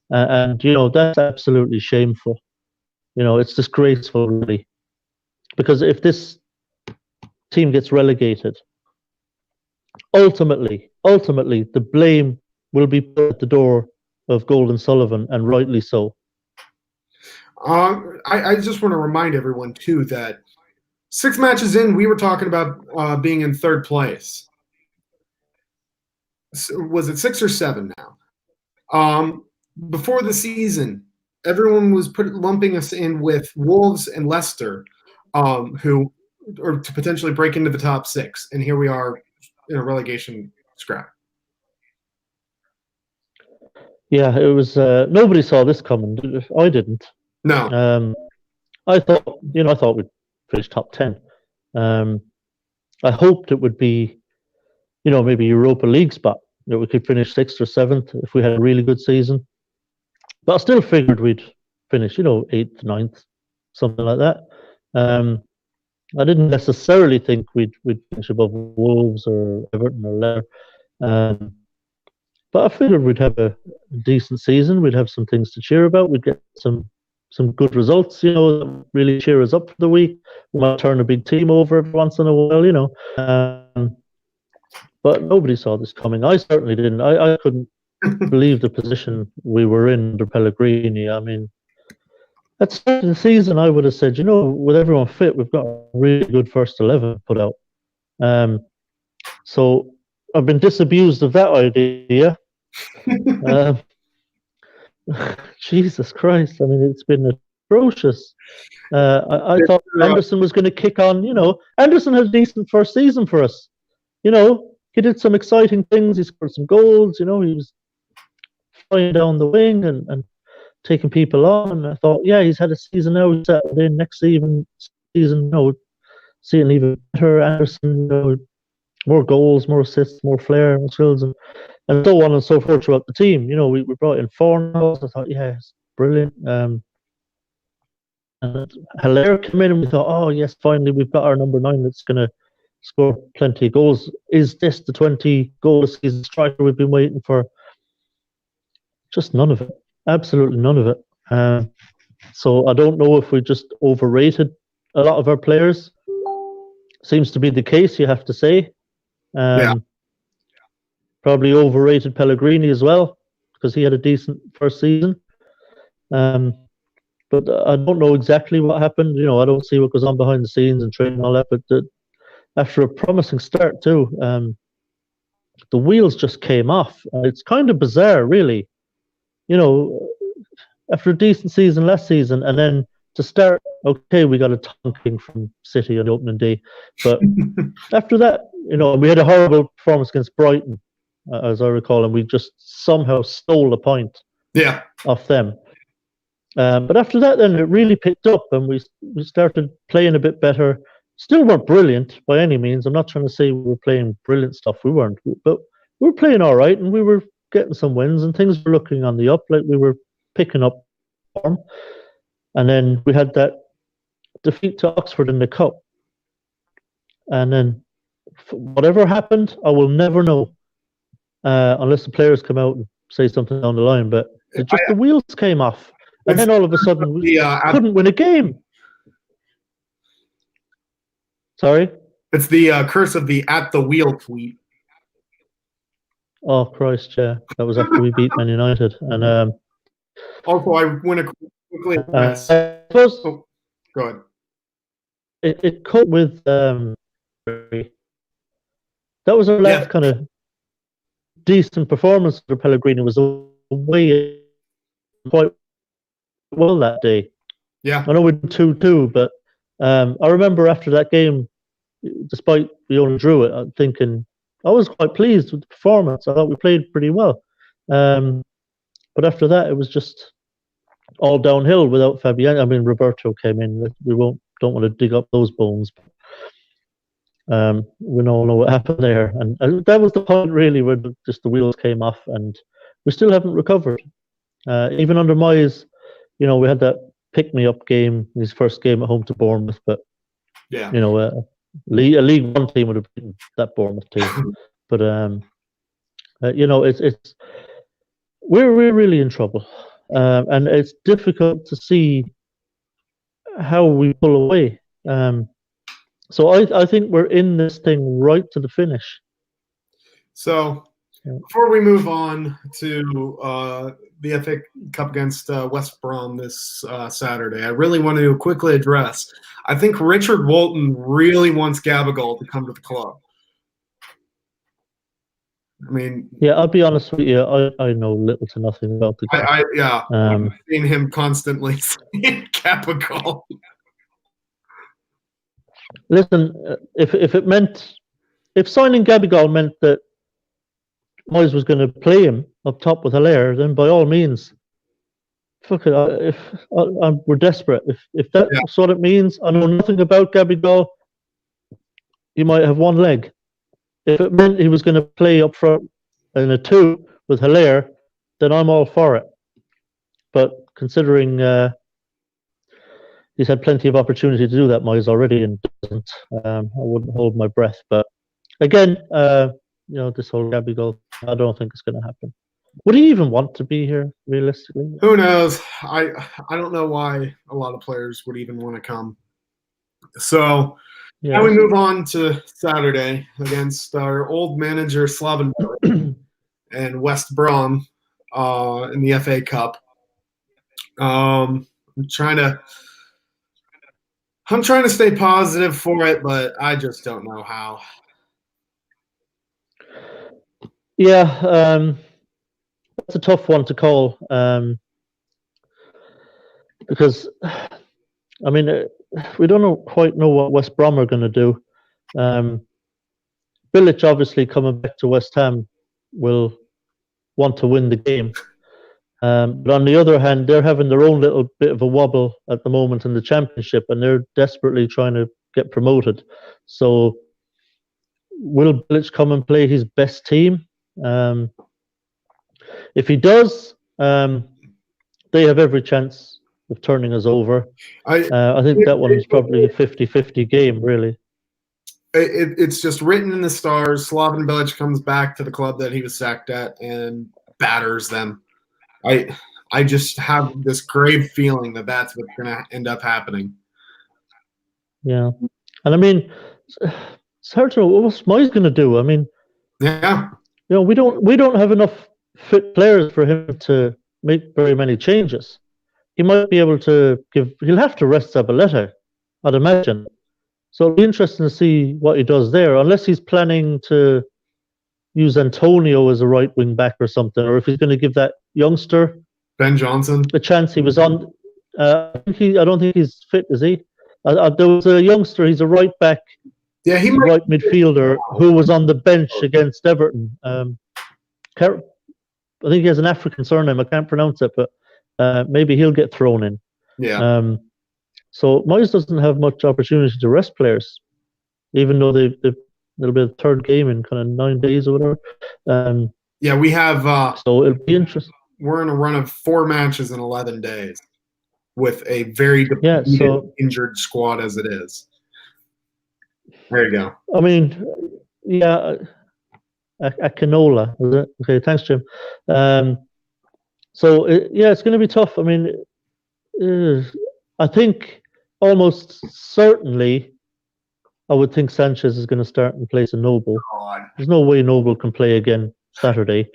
And that's absolutely shameful. It's disgraceful, really. Because if this team gets relegated, ultimately, the blame will be put at the door of Golden Sullivan, and rightly so. I just want to remind everyone, too, that 6 matches in, we were talking about being in 3rd place. Was it 6 or 7 now? Before the season, everyone was lumping us in with Wolves and Leicester, who are to potentially break into the top 6. And here we are in a relegation scrap. Yeah, it was. Nobody saw this coming. I didn't. No. I thought we'd finish top 10. I hoped it would be, maybe Europa League spot. That we could finish 6th or 7th if we had a really good season. But I still figured we'd finish, 8th, 9th, something like that. I didn't necessarily think we'd finish above Wolves or Everton or Leicester. But I figured we'd have a decent season. We'd have some things to cheer about. We'd get some good results, that really cheer us up for the week. We might turn a big team over every once in a while, But nobody saw this coming. I certainly didn't. I couldn't believe the position we were in under Pellegrini. I mean, at the start of the season, I would have said, with everyone fit, we've got a really good first 11 put out. So I've been disabused of that idea. Jesus Christ! I mean, it's been atrocious. I thought Anderson was going to kick on. Anderson had a decent first season for us. He did some exciting things. He scored some goals. He was flying down the wing and taking people on. And I thought, yeah, he's had a season now. He's settled in. Next season, seeing even better. Anderson, more goals, more assists, more flair, more skills, and so on and so forth throughout the team. We brought in Fornals. I thought, yeah, it's brilliant. And Hilaire came in and we thought, oh, yes, finally we've got our number 9 that's going to score plenty of goals. Is this the 20-goal season striker we've been waiting for? Just none of it. Absolutely none of it. So I don't know if we just overrated a lot of our players. Seems to be the case, you have to say. Probably overrated Pellegrini as well, because he had a decent first season. But I don't know exactly what happened. I don't see what goes on behind the scenes and training and all that. But after a promising start too. The wheels just came off. It's kind of bizarre, really. You know, after a decent season last season, and then to start, okay, we got a tonking from City on the opening day, but after that, we had a horrible performance against Brighton, as I recall, and we just somehow stole a point off them. But after that, then it really picked up, and we started playing a bit better. Still weren't brilliant by any means. I'm not trying to say we were playing brilliant stuff. We weren't, but we were playing all right, and we were getting some wins, and things were looking on the up. Like we were picking up form, and then we had that defeat to Oxford in the cup, and then whatever happened, I will never know unless the players come out and say something down the line. But the wheels came off, and then all of a sudden we couldn't win a game. Sorry? It's the curse of the at the wheel tweet. Oh, Christ, yeah. That was after we beat Man United. And also, I want to quickly address. Go ahead. It caught with that was our last kind of decent performance for Pellegrini. Was away quite well that day. Yeah. I know we did 2-2, but I remember after that game, despite we only drew it, I'm thinking I was quite pleased with the performance. I thought we played pretty well. But after that, it was just all downhill without Fabian. I mean, Roberto came in. We don't want to dig up those bones. We all know what happened there, and that was the point really where just the wheels came off, and we still haven't recovered. Even under Moyes, we had that pick-me-up game, his first game at home to Bournemouth, but a League One team would have beaten that Bournemouth team. But it's we're really in trouble, and it's difficult to see how we pull away. So I think we're in this thing right to the finish. So before we move on to the FA Cup against West Brom this Saturday, I really want to quickly address. I think Richard Walton really wants Gabagol to come to the club. I mean, yeah, I'll be honest with you. I know little to nothing about the guy. I've seen him constantly saying Gabagol. Listen, if signing Gabagol meant that Moyes was going to play him up top with Hilaire, then by all means, fuck it. We're desperate. If that's what it means, I know nothing about Gabagol. He might have one leg. If it meant he was going to play up front in a 2 with Hilaire, then I'm all for it. But considering he's had plenty of opportunity to do that, Moyes already, and doesn't, I wouldn't hold my breath. But again, this whole Gabagol, I don't think it's going to happen. Would he even want to be here, realistically? Who knows? I don't know why a lot of players would even want to come. So now we move on to Saturday against our old manager Slaven Bilic and West Brom in the FA Cup. I'm trying to stay positive for it, but I just don't know how. Yeah, that's a tough one to call because, I mean, we don't quite know what West Brom are going to do. Bilic, obviously, coming back to West Ham, will want to win the game. But on the other hand, they're having their own little bit of a wobble at the moment in the Championship, and they're desperately trying to get promoted. So will Bilic come and play his best team? If he does, they have every chance of turning us over. I think that one is probably a 50-50 game, really. It's just written in the stars. Slaven Bilic comes back to the club that he was sacked at and batters them. I just have this grave feeling that that's what's going to end up happening. Yeah, and I mean, it's hard to know what's Moyes going to do. I mean, we don't have enough fit players for him to make very many changes. He might be able to he'll have to rest Zabaleta, I'd imagine. So it'll be interesting to see what he does there, unless he's planning to use Antonio as a right wing back or something, or if he's going to give that youngster Ben Johnson. the chance he was on. I don't think he's fit, is he? There was a youngster. He's a right back, Yeah, he might. right midfielder who was on the bench against Everton. I think he has an African surname. I can't pronounce it, but maybe he'll get thrown in. Yeah. So Moyes doesn't have much opportunity to rest players, even though it'll be the third game in kind of 9 days or whatever. Yeah, we have. So it'll be interesting. We're in a run of 4 matches in 11 days with a very depleted, injured squad as it is. There you go. I mean, yeah, a canola, is it? Okay, thanks, Jim. So it's going to be tough. I mean, I think almost certainly, I would think Sanchez is going to start in place of Noble. God. There's no way Noble can play again Saturday.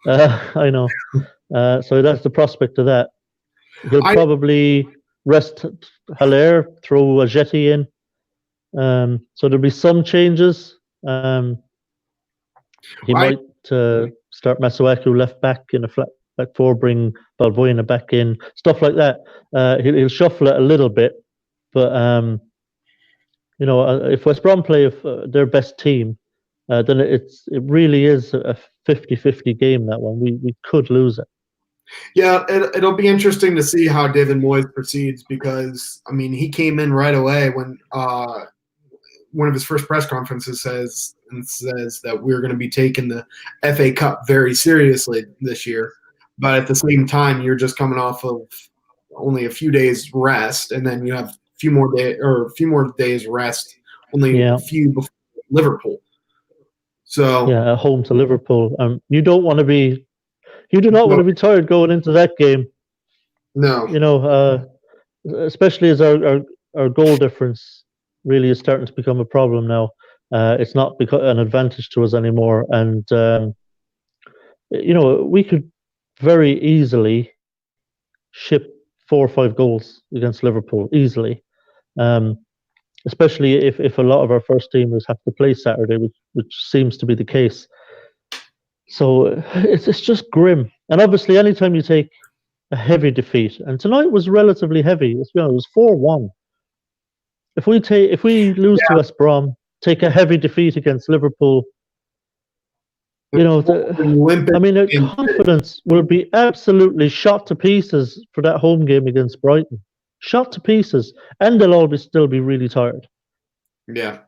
I know. So that's the prospect of that. He'll probably rest Haller, throw Ajeti in. So there'll be some changes. He might start Masuaku left back in a flat back four, bring Balbuena back in, stuff like that. He'll shuffle it a little bit, but if West Brom play their best team, then it really is a 50-50 game, that one. We could lose it. Yeah, it'll be interesting to see how David Moyes proceeds, because, I mean, he came in right away when one of his first press conferences says that we're going to be taking the FA Cup very seriously this year. But at the same time, you're just coming off of only a few days rest, and then you have a few more days rest, only a few before Liverpool. So at home to Liverpool. You do not want to be tired going into that game. No. Especially as our goal difference really is starting to become a problem now. It's not an advantage to us anymore, and we could very easily ship 4 or 5 goals against Liverpool easily. Especially if a lot of our first teamers have to play Saturday, which seems to be the case. So it's just grim. And obviously, anytime you take a heavy defeat, and tonight was relatively heavy. Let's be honest, it was 4-1. If we lose to West Brom, take a heavy defeat against Liverpool, confidence will be absolutely shot to pieces for that home game against Brighton. Shot to pieces, and they'll all still be really tired. Yeah.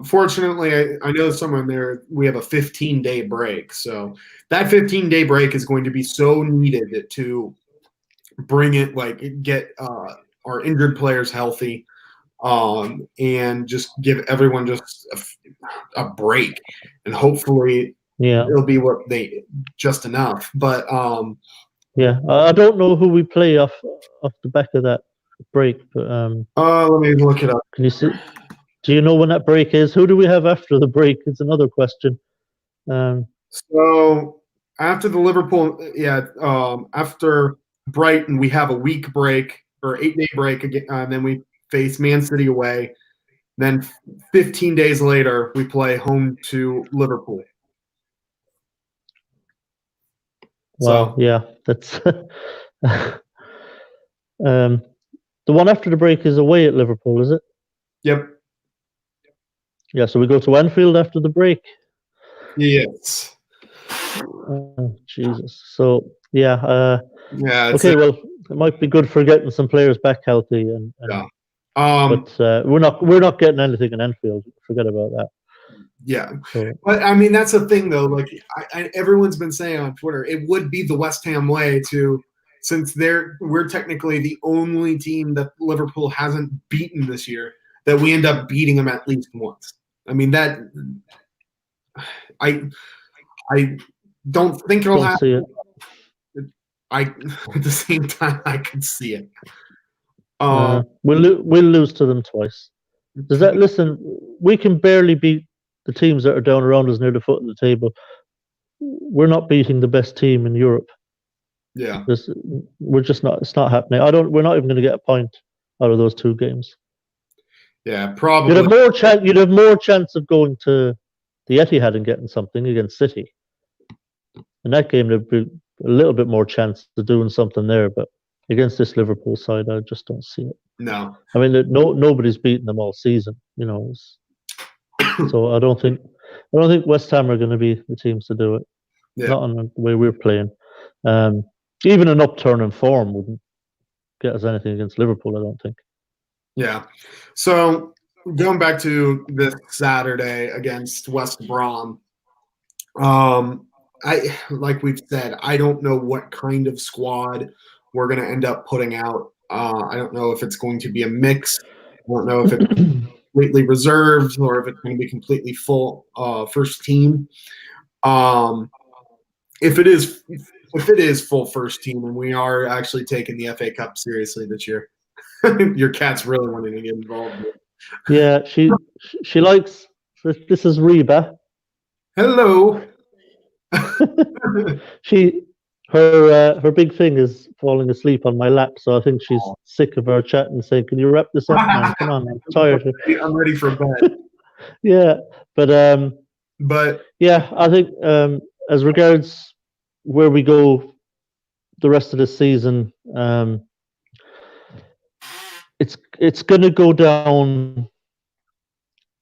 Fortunately, I know somewhere there we have a 15-day break, so that 15-day break is going to be so needed to bring it, get our injured players healthy, and just give everyone just a break, and hopefully it'll be just enough. But I don't know who we play off the back of that break, but let me look it up. Can you see? Do you know when that break is? Who do we have after the break? It's another question. So after the Liverpool, after Brighton, we have a week break or 8-day break again, and then we face Man City away. Then 15 days later, we play home to Liverpool. Wow, that's the one after the break is away at Liverpool, is it? Yep. Yeah, so we go to Anfield after the break. Yes. Jesus. So okay. Well, it might be good for getting some players back healthy, but we're not getting anything in Anfield. Forget about that. Yeah, but I mean that's the thing though. Everyone's been saying on Twitter, it would be the West Ham way since we're technically the only team that Liverpool hasn't beaten this year, that we end up beating them at least once. I mean that I don't think it'll happen. At the same time I can see it. We'll lose to them twice. Does that listen? We can barely beat the teams that are down around us near the foot of the table. We're not beating the best team in Europe. Yeah, we're just not. It's not happening. We're not even going to get a point out of those 2 games. Yeah, You'd probably. have more chance. You'd have more chance of going to the Etihad and getting something against City. In that game, there'd be a little bit more chance of doing something there. But against this Liverpool side, I just don't see it. No. I mean, nobody's beaten them all season. So I don't think West Ham are going to be the teams to do it. Yeah. Not on the way we're playing. Um, Even an upturn in form wouldn't get us anything against Liverpool, I don't think. Yeah. So going back to this Saturday against West Brom, I like we've said, I don't know what kind of squad we're going to end up putting out. I don't know if it's going to be a mix. I don't know if it's completely reserved or if it's going to be completely full first team. If it is full first team, and we are actually taking the FA Cup seriously this year, your cat's really wanting to get involved. Yeah, she likes. This is Reba. Hello. Her big thing is falling asleep on my lap, so I think she's sick of our chat and saying, "Can you wrap this up, man? Come on, I'm tired." I'm ready for bed. Yeah, but yeah, I think as regards where we go the rest of the season, it's going to go down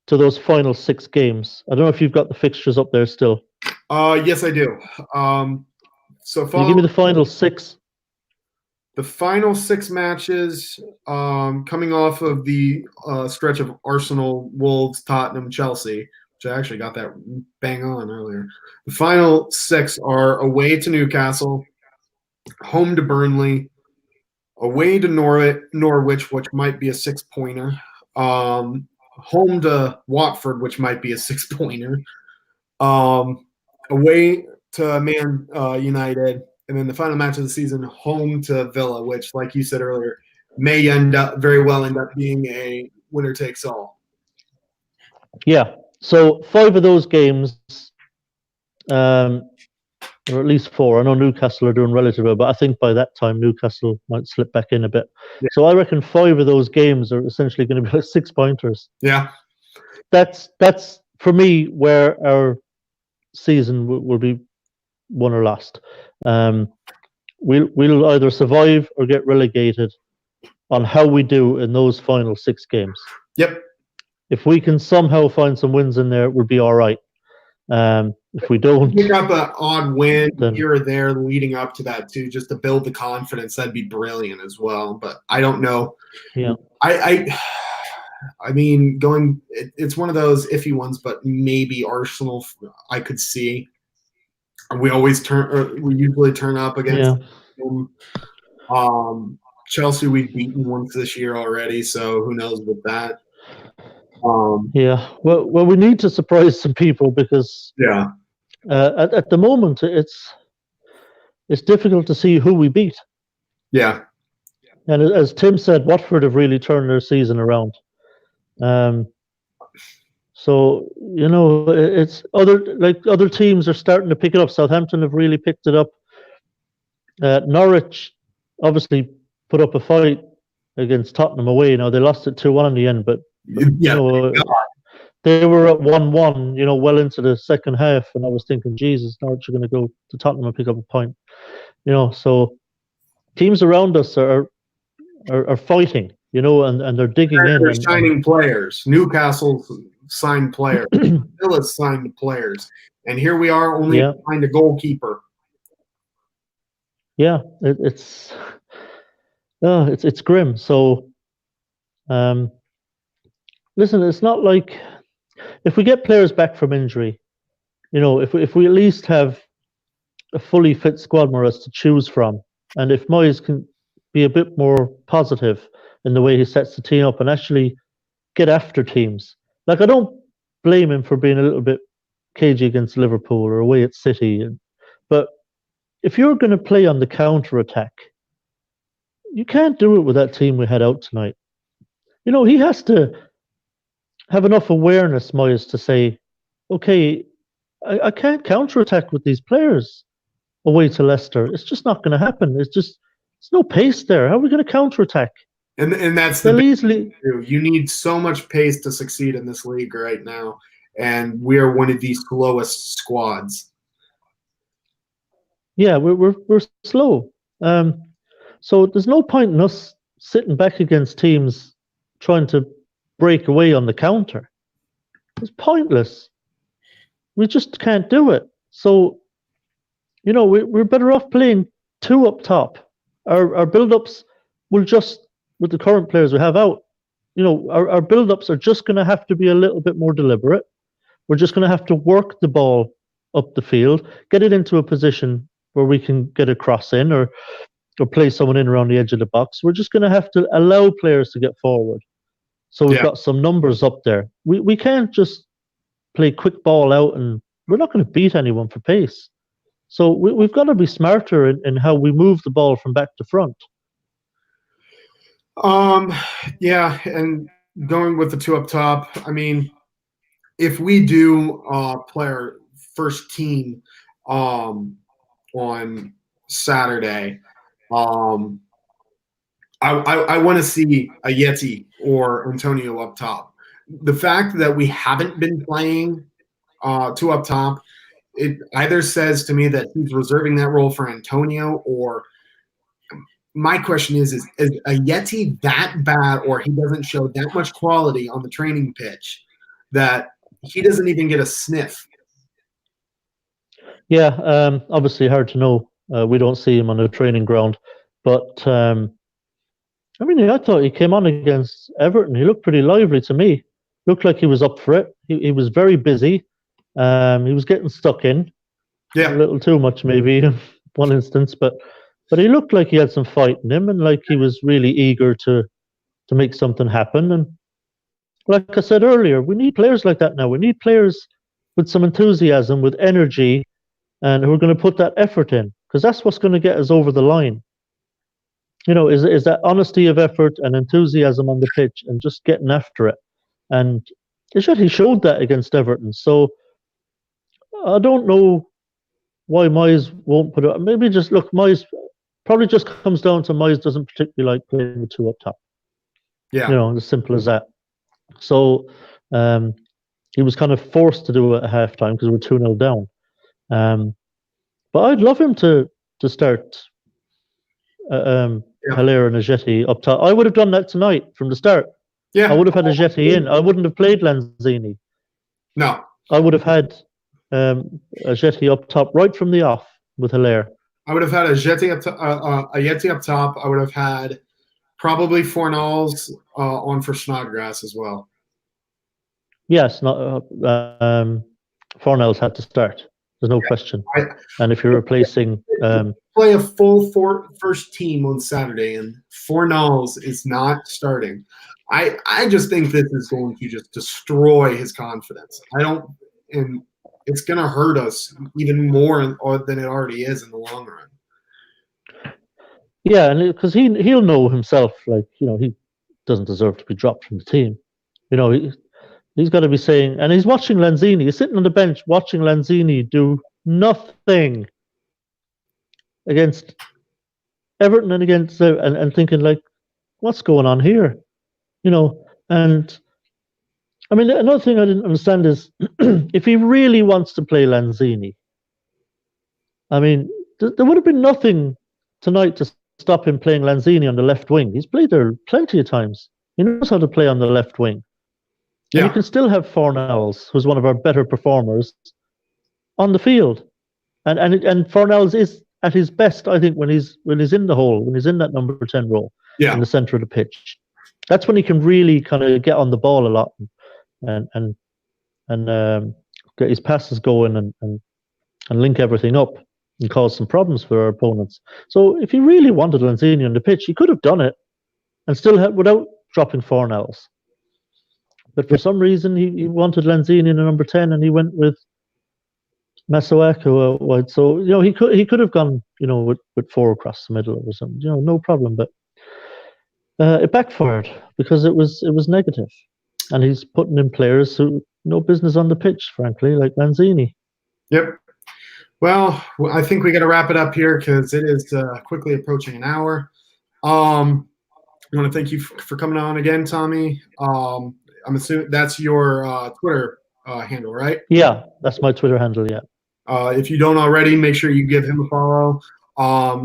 to those final 6 games. I don't know if you've got the fixtures up there still. Yes, I do. So Can you give me the final 6? The final 6 matches, coming off of the stretch of Arsenal, Wolves, Tottenham, Chelsea, which I actually got that bang on earlier. The final 6 are away to Newcastle, home to Burnley, away to Norwich, which might be a 6-pointer, home to Watford, which might be a 6-pointer, away to Man United, and then the final match of the season, home to Villa, which, like you said earlier, may very well end up being a winner takes all. Yeah. So 5 of those games, or at least 4. I know Newcastle are doing relatively well, but I think by that time Newcastle might slip back in a bit. Yeah. So I reckon 5 of those games are essentially going to be like 6-pointers. Yeah. That's for me where our season will be won or lost. We'll either survive or get relegated on how we do in those final 6 games. Yep. If we can somehow find some wins in there, we'll be all right. If we don't pick up an odd win here or there leading up to that too, just to build the confidence, that'd be brilliant as well. But I don't know. Yeah. I mean, it's one of those iffy ones, but maybe Arsenal I could see. We usually turn up against them. Chelsea we've beaten once this year already, so who knows with that. Yeah. Well, we need to surprise some people because at the moment it's difficult to see who we beat. Yeah. And as Tim said, Watford have really turned their season around. So it's other teams are starting to pick it up. Southampton have really picked it up. Norwich obviously put up a fight against Tottenham away. Now they lost it 2-1 in the end, but they were at 1-1. Well into the second half, and I was thinking, Jesus, Norwich are going to go to Tottenham and pick up a point. So teams around us are fighting. And they're digging in. They're signing players. Newcastle signed players. Villa signed players, and here we are only behind a goalkeeper. Yeah, it's grim. So, listen, it's not like if we get players back from injury, if we at least have a fully fit squad more us to choose from, and if Moyes can be a bit more positive in the way he sets the team up and actually get after teams. Like, I don't blame him for being a little bit cagey against Liverpool or away at City, but if you're going to play on the counter-attack, you can't do it with that team we had out tonight. He has to have enough awareness, Moyes, to say, okay, I can't counter-attack with these players away to Leicester. It's just not going to happen. There's no pace there. How are we going to counter-attack? And that's the They'll big easily, issue. You need so much pace to succeed in this league right now, and we are one of the slowest squads. yeah, we're slow. Um, so there's no point in us sitting back against teams trying to break away on the counter. It's pointless. We just can't do it. So, we're better off playing two up top. Our build-ups will just, with the current players we have out, our build-ups are just going to have to be a little bit more deliberate. We're just going to have to work the ball up the field, get it into a position where we can get a cross in or play someone in around the edge of the box. We're just going to have to allow players to get forward. So we've Yeah. got some numbers up there. We can't just play quick ball out, and we're not going to beat anyone for pace. So we've got to be smarter in how we move the ball from back to front. Um, yeah, and going with the two up top, I mean, if we do play our first team on Saturday, um, I want to see a Yeti or Antonio up top. The fact that we haven't been playing two up top, it either says to me that he's reserving that role for Antonio, or my question is a Yeti that bad, or he doesn't show that much quality on the training pitch that he doesn't even get a sniff? Yeah, obviously hard to know. We don't see him on the training ground, but I mean, I thought he came on against Everton. He looked pretty lively to me. Looked like he was up for it. He was very busy. He was getting stuck in a Yeah, little too much, maybe in one instance, but he looked like he had some fight in him, and like he was really eager to make something happen. And like I said earlier, we need players like that now. We need players with some enthusiasm, with energy, and who are going to put that effort in, because that's what's going to get us over the line. Is that honesty of effort and enthusiasm on the pitch and just getting after it. And he showed that against Everton. So I don't know why Moyes won't put it. Maybe just look, Moyes probably just comes down to Moyes doesn't particularly like playing with two up top. yeah. As simple as that. So he was kind of forced to do it at halftime because we're 2-0 down. But I'd love him to start Yeah. Haller and Ajeti up top. I would have done that tonight from the start. Yeah. I would have had Ajeti in. I wouldn't have played Lanzini. No. I would have had Ajeti up top right from the off with Haller. I would have had a Yeti up top. I would have had probably Fornals on for Snodgrass as well. Yes, not Fornells had to start. There's no question. And if you're replacing play a full first team on Saturday, and Fornals is not starting, I just think this is going to just destroy his confidence. And it's going to hurt us even more than it already is in the long run. Yeah, and because he'll know himself, like he doesn't deserve to be dropped from the team. He's got to be saying, and he's watching Lanzini. He's sitting on the bench watching Lanzini do nothing against Everton and against and thinking like, what's going on here? And I mean, another thing I didn't understand is if he really wants to play Lanzini, I mean, there would have been nothing tonight to stop him playing Lanzini on the left wing. He's played there plenty of times. He knows how to play on the left wing. Yeah. And you can still have Fornals, who's one of our better performers, on the field. And Fornals is at his best, I think, when he's in the hole, when he's in that number 10 role in the center of the pitch. That's when he can really kind of get on the ball a lot and get his passes going and link everything up and cause some problems for our opponents. So if he really wanted Lanzini on the pitch, he could have done it and still without dropping Fornals. But for some reason, he wanted Lanzini in the number 10, and he went with Masuaku wide. So he could have gone with four across the middle or something. No problem. But it backfired because it was negative, and he's putting in players who no business on the pitch, frankly, like Lanzini. Yep. Well, I think we got to wrap it up here because it is quickly approaching an hour. I want to thank you for coming on again, Tommy. I'm assuming that's your Twitter handle, right? Yeah, that's my Twitter handle. Yeah. If you don't already, make sure you give him a follow.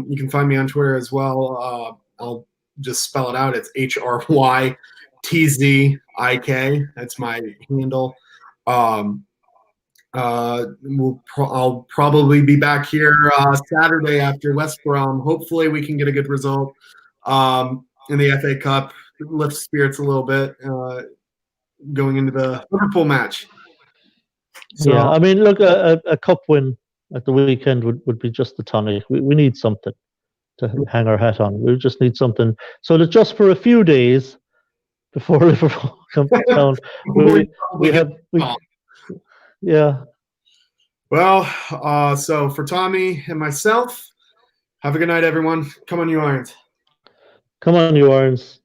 You can find me on Twitter as well. I'll just spell it out. It's HRYTZIK. That's my handle. Um, I'll probably be back here Saturday after West Brom. Hopefully, we can get a good result in the FA Cup, lift spirits a little bit going into the Liverpool match. So, Yeah, I mean, look, a cup win at the weekend would be just the tonic. We need something to hang our hat on. We just need something so that just for a few days before Liverpool come to town, we we probably get have we yeah. well. So for Tommy and myself, have a good night, everyone. Come on, you Irons. Come on, you Irons.